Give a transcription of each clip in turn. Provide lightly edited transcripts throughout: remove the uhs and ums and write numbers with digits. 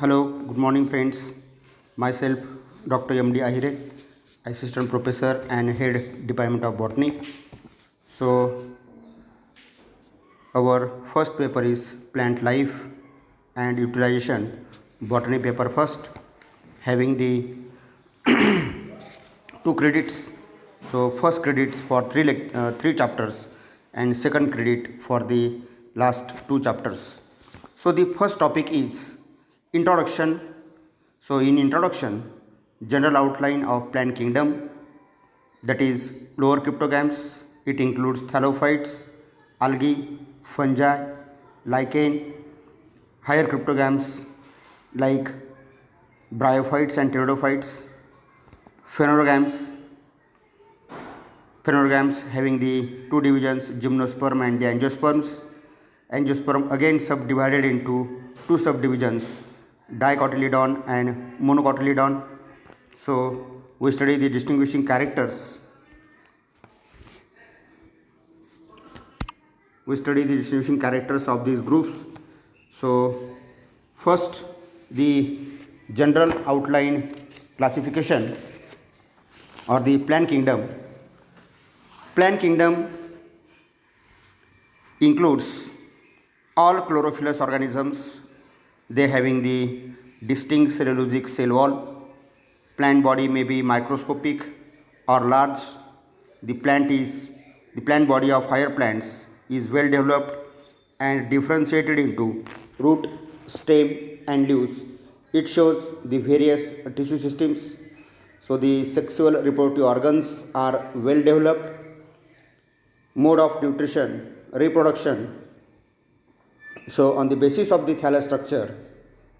Hello, good morning, friends. Myself, Dr. M.D. Ahire, Assistant Professor and Head Department of Botany. So, our first paper is Plant Life and Utilization, Botany paper first, having the two credits. So, first credits for three chapters, and second credit for the last two chapters. So, the first topic is Introduction. So, in introduction, general outline of plant kingdom, that is lower cryptogams. It includes thallophytes, algae, fungi, lichen, higher cryptogams like bryophytes and pteridophytes, phanerogams, phanerogams having the two divisions, gymnosperm and the angiosperms. Angiosperm again subdivided into two subdivisions, dicotyledon and monocotyledon. So we study the distinguishing characters. We study the distinguishing characters of these groups. So first, the general outline classification or the plant kingdom. Plant kingdom includes all chlorophyllous organisms, they having the distinct cellulosic cell wall. Plant body may be microscopic or large. The plant body of higher plants is well developed and differentiated into root, stem and leaves. It shows the various tissue systems. So the sexual reproductive organs are well developed. Mode of nutrition, reproduction. So on the basis of the thallus structure,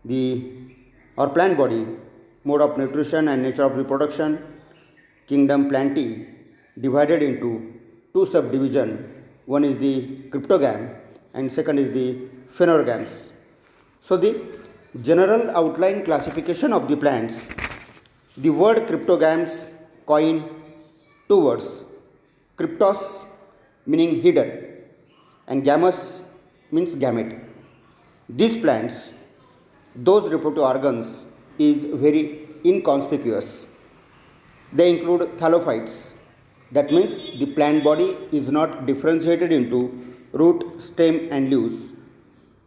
the or plant body, mode of nutrition and nature of reproduction, kingdom Plantae divided into two subdivision. One is the cryptogam and second is the phanerogams. So the general outline classification of the plants. The word cryptogams coin two words. Cryptos meaning hidden and gammus means gamete. These plants, those reproductive organs is very inconspicuous. They include thallophytes. That means the plant body is not differentiated into root, stem and leaves.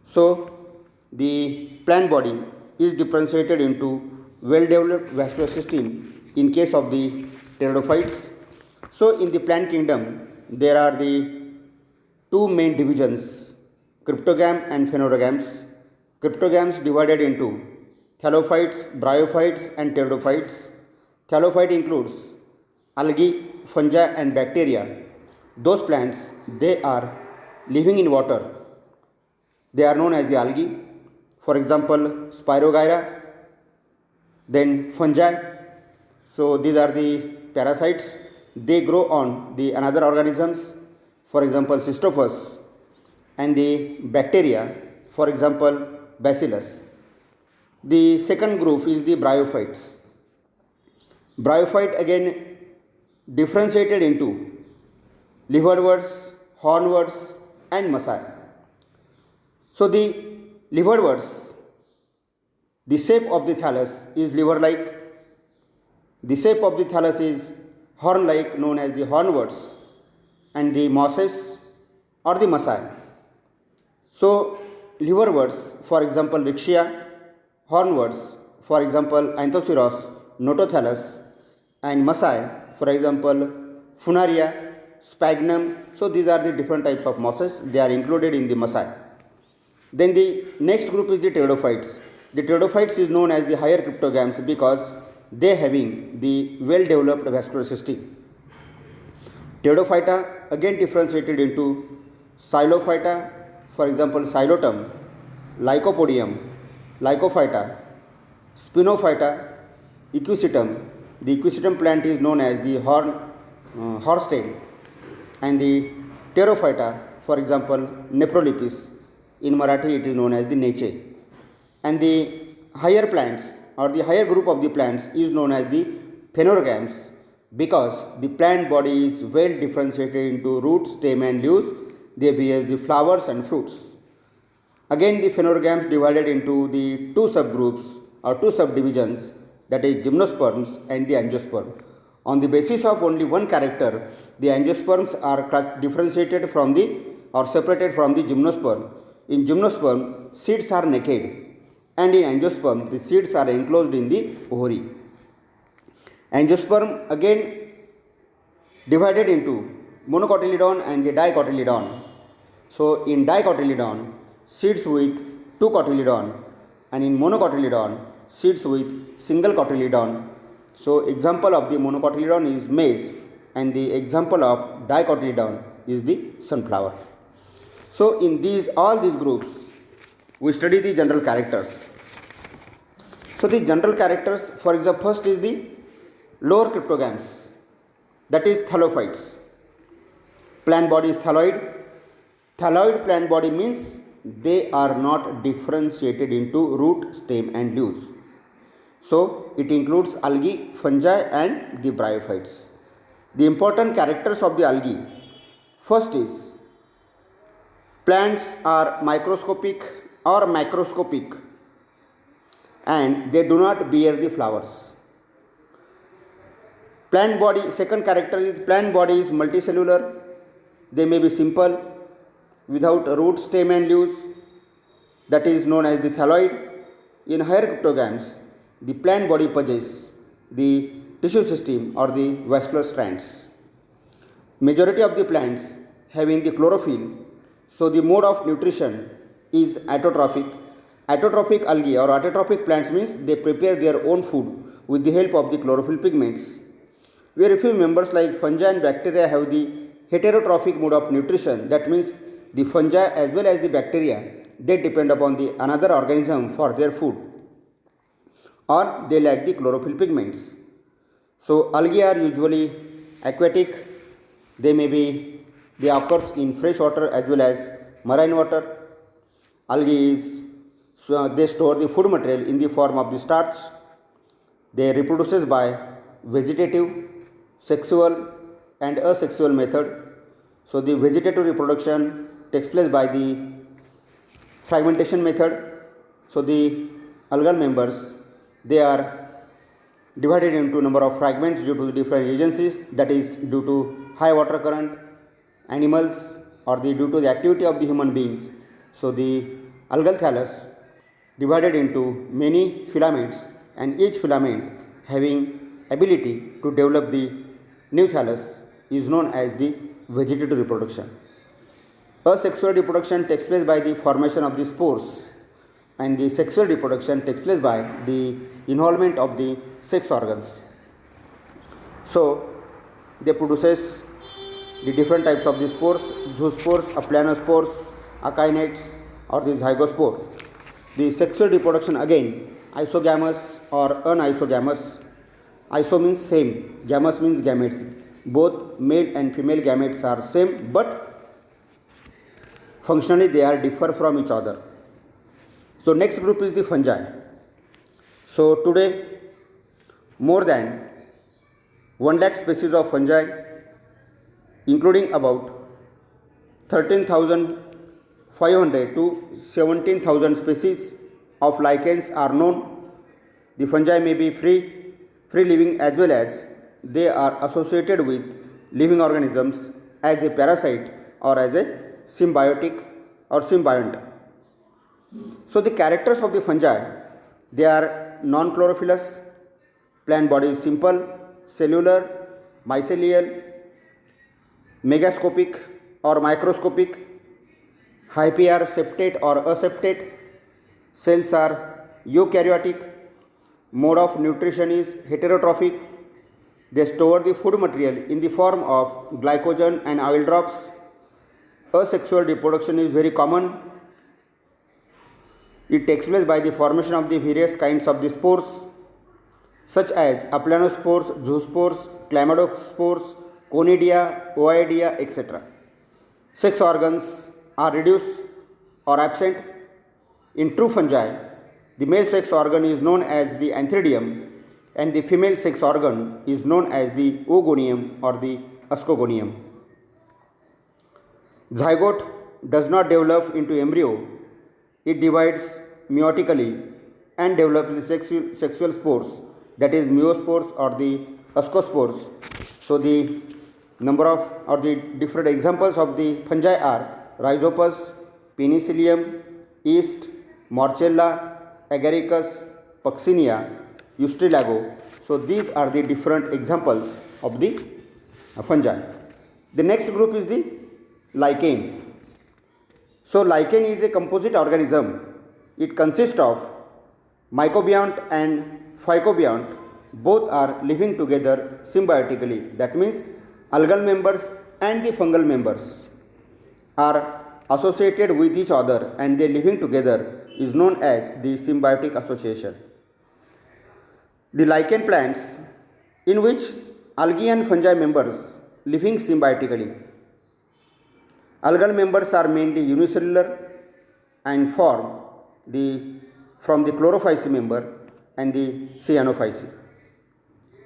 So the plant body is differentiated into well developed vascular system in case of the pteridophytes. So in the plant kingdom there are the two main divisions, cryptogam and phanerogams. Cryptogams divided into thallophytes, bryophytes and pteridophytes. Thallophyte includes algae, fungi and bacteria. Those plants, they are living in water. They are known as the algae. For example, Spirogyra, then fungi. So these are the parasites. They grow on the another organisms. For example, Cystophus, and the bacteria, for example, Bacillus. The second group is the bryophytes. Bryophyte again differentiated into liverworts, hornworts and massae. So the liverworts, the shape of the thallus is liver-like. The shape of the thallus is horn-like, known as the hornworts, and the mosses or the massae. So liverworts, for example, Rixia, hornworts, for example, Anthoceros, Notothallus, and massae, for example, Funaria, Sphagnum. So these are the different types of mosses. They are included in the massae. Then the next group is the pteridophytes. The pteridophytes is known as the higher cryptogams because they having the well developed vascular system. Pteridophyta again differentiated into Xylophyta, for example, Xylotum, Lycopodium, Lycophyta, Spinophyta, Equisetum. The Equisetum plant is known as the horsetail, and the Pterophyta, for example, Nephrolepis. In Marathi it is known as the Neche. And the higher plants or the higher group of the plants is known as the phanerogams because the plant body is well differentiated into roots, stem and leaves. They bear the flowers and fruits. Again, the phanerogams divided into the two subgroups or two subdivisions, that is gymnosperms and the angiosperm. On the basis of only one character, the angiosperms are differentiated from the or separated from the gymnosperm. In gymnosperm, seeds are naked, and in angiosperm, the seeds are enclosed in the ovary. Angiosperm again divided into monocotyledon and the dicotyledon. So, in dicotyledon, seeds with two cotyledon, and in monocotyledon, seeds with single cotyledon. So, example of the monocotyledon is maize, and the example of dicotyledon is the sunflower. So, in all these groups, we study the general characters. So, the general characters, for example, first is the lower cryptogams, that is thallophytes. Plant body is thalloid. Thalloid plant body means they are not differentiated into root, stem and leaves. So, it includes algae, fungi and the bryophytes. The important characters of the algae, first is plants are microscopic or macroscopic, and they do not bear the flowers. Plant body, second character is plant body is multicellular. They may be simple, without root, stem and leaves, that is known as the thalloid. In higher cryptogams, the plant body possesses the tissue system or the vascular strands. Majority of the plants having the chlorophyll, so the mode of nutrition is autotrophic. Autotrophic algae or autotrophic plants means they prepare their own food with the help of the chlorophyll pigments. Very few members like fungi and bacteria have the heterotrophic mode of nutrition, that means the fungi as well as the bacteria, they depend upon the another organism for their food, or they lack the chlorophyll pigments. So, algae are usually aquatic. They occurs in fresh water as well as marine water. Algae they store the food material in the form of the starch. They reproduces by vegetative, sexual and asexual method. So, the vegetative reproduction takes place by the fragmentation method. So, the algal members, they are divided into number of fragments due to different agencies, that is due to high water current, animals, or due to the activity of the human beings. So, the algal thallus divided into many filaments, and each filament having ability to develop the new thallus is known as the vegetative reproduction. Asexual reproduction takes place by the formation of the spores, and the sexual reproduction takes place by the involvement of the sex organs. So, they produces the different types of the spores: zoospores, aplanospores, akinets, or the zygospore. The sexual reproduction again isogamous or anisogamous. Iso means same, gamous means gametes. Both male and female gametes are same, but functionally they are differ from each other. So, next group is the fungi. So, today more than 1 lakh species of fungi, including about 13,500 to 17,000 species of lichens are known. The fungi may be free living as well as they are associated with living organisms as a parasite or as a symbiotic or symbiont. So, the characters of the fungi, they are non-chlorophyllous, plant body is simple, cellular, mycelial, megascopic or microscopic, hyphae are septate or aseptate, cells are eukaryotic, mode of nutrition is heterotrophic, they store the food material in the form of glycogen and oil drops. Asexual reproduction is very common. It takes place by the formation of the various kinds of the spores, such as aplanospores, zoospores, chlamydospores, conidia, oidia, etc. Sex organs are reduced or absent. In true fungi, the male sex organ is known as the antheridium, and the female sex organ is known as the oogonium or the ascogonium. Zygote does not develop into embryo it divides meiotically and develops the sexual spores, that is meiospores or the ascospores. So the number of or the different examples of the fungi are Rhizopus, Penicillium, yeast, Morchella, Agaricus, Puccinia, Ustrilago. So these are the different examples of the fungi. The next group is the lichen. So lichen is a composite organism. It consists of mycobiont and phycobiont. Both are living together symbiotically. That means algal members and the fungal members are associated with each other and they living together is known as the symbiotic association. The lichen plants in which algae and fungi members living symbiotically. Algal members are mainly unicellular and from the chlorophyce member and the cyanophyce.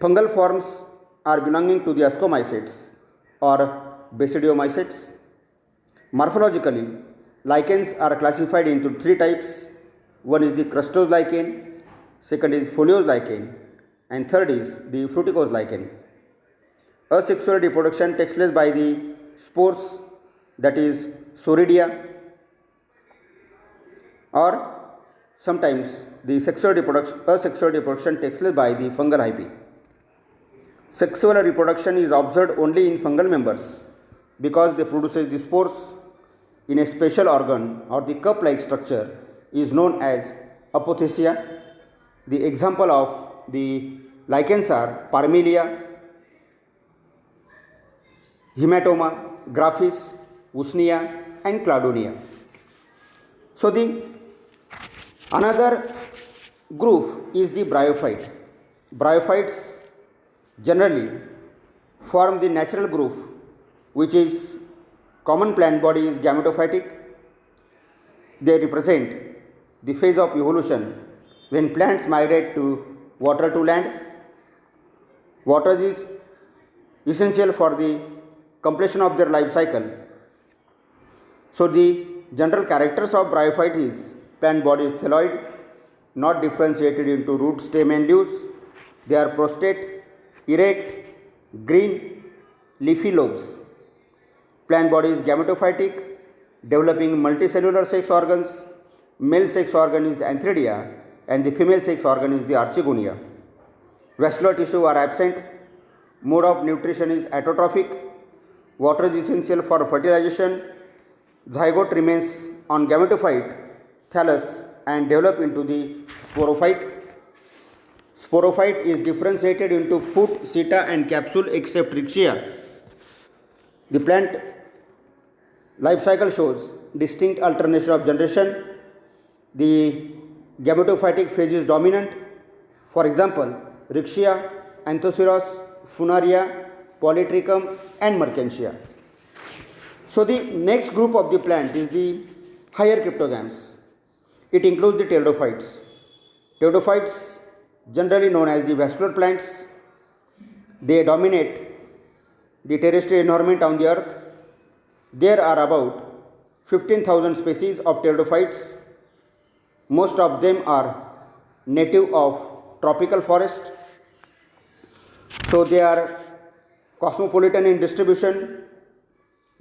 Fungal forms are belonging to the ascomycetes or basidiomycetes. Morphologically, lichens are classified into three types. One is the crustose lichen, second is foliose lichen, and third is the fruticose lichen. Asexual reproduction takes place by the spores, that is Soridia, or sometimes the asexual reproduction takes place by the fungal hyphae. Sexual reproduction is observed only in fungal members because they produce the spores in a special organ or the cup-like structure is known as apothecia. The example of the lichens are Parmelia, Hematoma, Graphis, Usnea, and Cladonia. So the another group is the bryophyte. Bryophytes generally form the natural group, which is common plant body is gametophytic. They represent the phase of evolution when plants migrate to water to land. Water is essential for the completion of their life cycle. So the general characters of bryophyte is plant body is thelloid, not differentiated into root, stem and leaves. They are prostrate, erect, green, leafy lobes. Plant body is gametophytic, developing multicellular sex organs. Male sex organ is Antheridia and the female sex organ is the Archegonia. Vascular tissue are absent. Mode of nutrition is autotrophic. Water is essential for fertilization. Zygote remains on gametophyte thallus and develop into the sporophyte. Sporophyte is differentiated into foot, seta and capsule except rhexia. The plant life cycle shows distinct alternation of generation. The gametophytic phase is dominant. For example, rhexia, Anthoceros, Funaria, Polytrichum and Mertensia. So the next group of the plant is the higher cryptogams. It includes the pteridophytes. Pteridophytes, generally known as the vascular plants, they dominate the terrestrial environment on the earth. There are about 15,000 species of pteridophytes. Most of them are native of tropical forest. So they are cosmopolitan in distribution,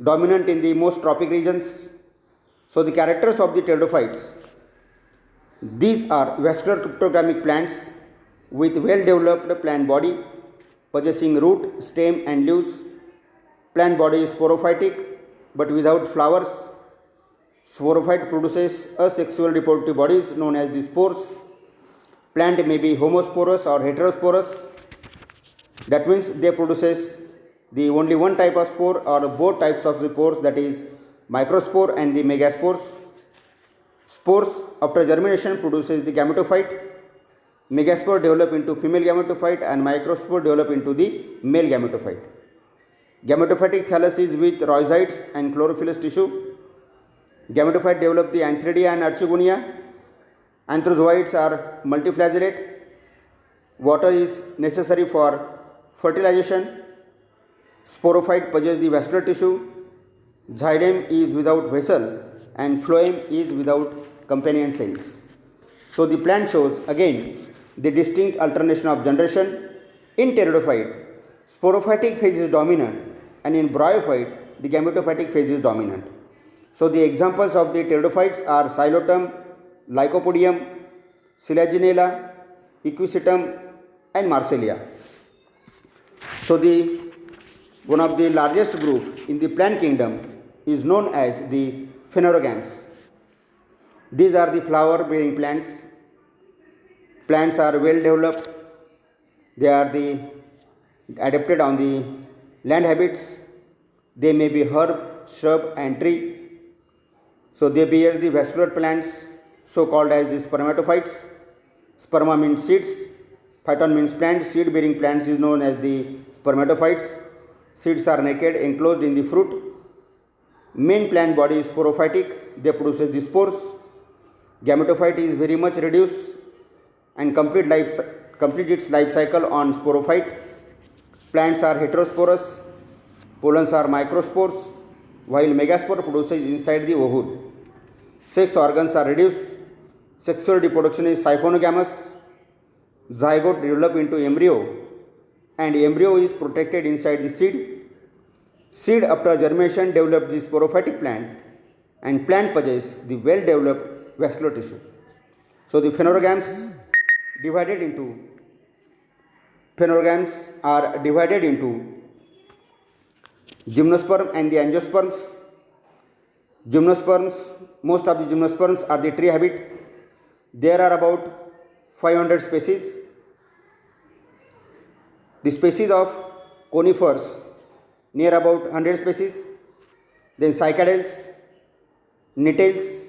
dominant in the most tropic regions. So the characters of the pteridophytes, these are vascular cryptogamic plants with well developed plant body possessing root, stem and leaves. Plant body is sporophytic but without flowers. Sporophyte produces asexual reproductive bodies known as the spores. Plant may be homosporous or heterosporous. That means they produces the only one type of spore or both types of spores, that is microspore and the megaspores. Spores after germination produces the gametophyte. Megaspore develop into female gametophyte and microspore develop into the male gametophyte. Gametophytic thallus is with rhizoids and chlorophyllous tissue. Gametophyte develop the Antheridia and Archegonia. Anthozoites are multiflagellate. Water is necessary for fertilization. Sporophyte possess the vascular tissue. Xylem is without vessel and phloem is without companion cells. So the plant shows again the distinct alternation of generation. In pteridophyte, sporophytic phase is dominant, and in bryophyte, the gametophytic phase is dominant. So the examples of the pteridophytes are Xylotum, Lycopodium, Selaginella, Equisetum, and Marsilea. So the one of the largest group in the plant kingdom is known as the phanerogams. These are the flower bearing plants. Plants are well developed. They are the adapted on the land habits. They may be herb, shrub and tree. So they bear the vascular plants, so called as the spermatophytes. Sperma means seeds. Phyton means plant. Seed bearing plants is known as the spermatophytes. Seeds are naked, enclosed in the fruit. Main plant body is sporophytic. They produce the spores. Gametophyte is very much reduced and complete its life cycle on sporophyte. Plants are heterosporous. Pollens are microspores, while megaspore produces inside the ovule. Sex organs are reduced. Sexual reproduction is siphonogamous. Zygote develop into embryo, and embryo is protected inside the seed. Seed after germination develop the sporophytic plant, and plant possess the well developed vascular tissue. So the phanerogams are divided into gymnosperm and the angiosperms. Most of the gymnosperms are the tree habit. There are about 500 species. The species of conifers near about 100 species. Then cycadales, nettles.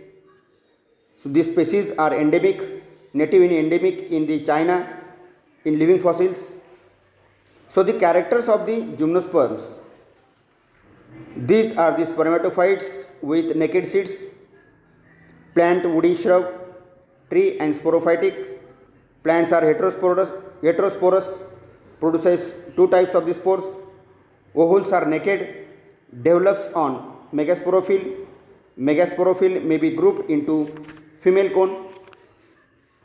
So these species are endemic in the China in living fossils. So the characters of the gymnosperms. These are the spermatophytes with naked seeds, plant, woody, shrub, tree and sporophytic. Plants are heterosporous, produces two types of the spores. Ovules are naked, develops on megasporophyll. Megasporophyll may be grouped into female cone.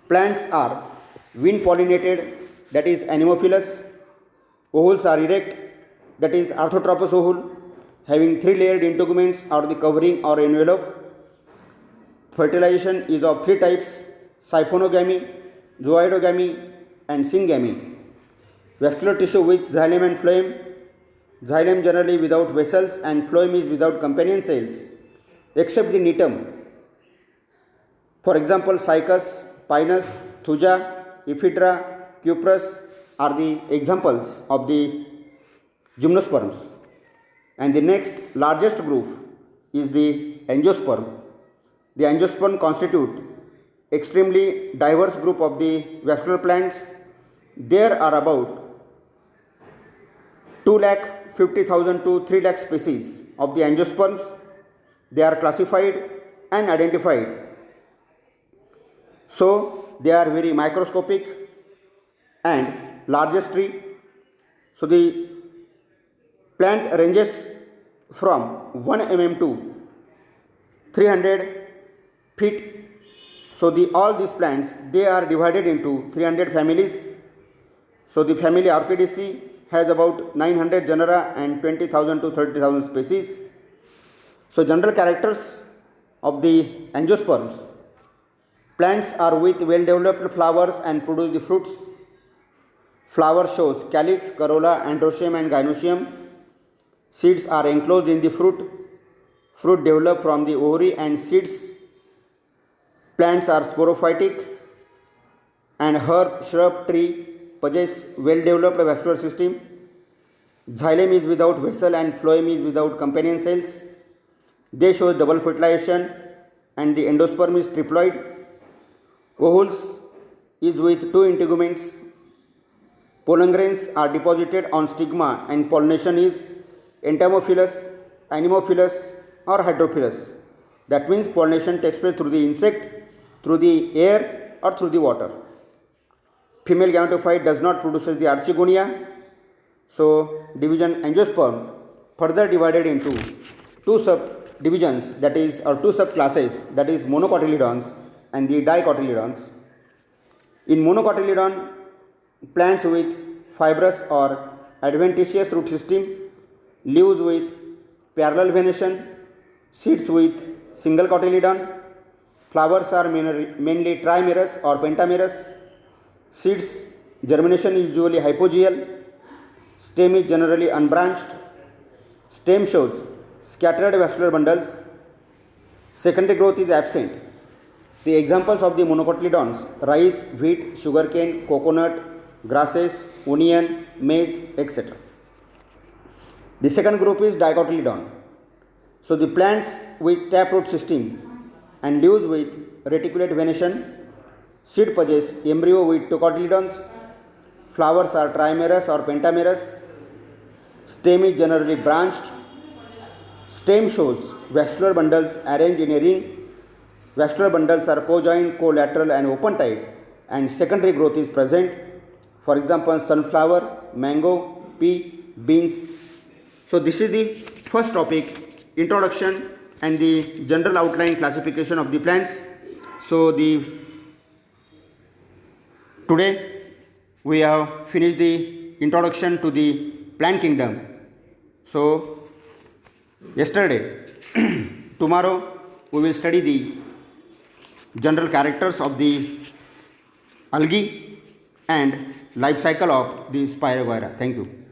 Plants are wind pollinated, that is anemophilous. Ovules are erect, that is orthotropous ovule, having three layered integuments or the covering or envelope. Fertilization is of three types: siphonogamy, zooidogamy and syngamy. Vascular tissue with xylem and phloem. Xylem generally without vessels and phloem is without companion cells except the nitum. For example, Cycas, Pinus, Thuja, Ephedra, Cuprous are the examples of the gymnosperms. And the next largest group is the angiosperm. The angiosperm constitute extremely diverse group of the vascular plants. There are about 250,000 to 3 lakh species of the angiosperms. They are classified and identified. So they are very microscopic and largest tree. So the plant ranges from 1 mm to 300 feet. So all these plants, they are divided into 300 families. So the family Orchidaceae has about 900 genera and 20,000 to 30,000 species. So general characters of the angiosperms. Plants are with well developed flowers and produce the fruits. Flower shows calyx, corolla, androecium and gynoecium. Seeds are enclosed in the fruit. Fruit develop from the ovary and seeds. Plants are sporophytic and herb, shrub, tree possess well developed vascular system. Xylem is without vessel and phloem is without companion cells. They show double fertilization and the endosperm is triploid. Ovules is with two integuments. Pollen grains are deposited on stigma and pollination is entomophilous, anemophilous or hydrophilous. That means pollination takes place through the insect, through the air or through the water. Female gametophyte does not produce the archegonia. So division angiosperm further divided into two subdivisions, that is, or two subclasses, that is monocotyledons and the dicotyledons. In monocotyledon, plants with fibrous or adventitious root system, leaves with parallel venation, seeds with single cotyledon, flowers are mainly trimerous or pentamerous, seeds germination is usually hypogeal, stem is generally unbranched, stem shows scattered vascular bundles, secondary growth is absent. The examples of the monocotyledons: rice, wheat, sugarcane, coconut, grasses, onion, maize, etc. The second group is dicotyledon. So the plants with taproot system and leaves with reticulate venation, seed possess embryo with two cotyledons, flowers are trimerous or pentamerous, stem is generally branched, stem shows vascular bundles arranged in a ring, vascular bundles are cojoined, collateral and open type, and secondary growth is present. For example, sunflower, mango, pea, beans. So this is the first topic, introduction and the general outline classification of the plants. So today we have finished the introduction to the plant kingdom. So yesterday, tomorrow we will study the general characters of the algae and life cycle of the Spirogyra. Thank you.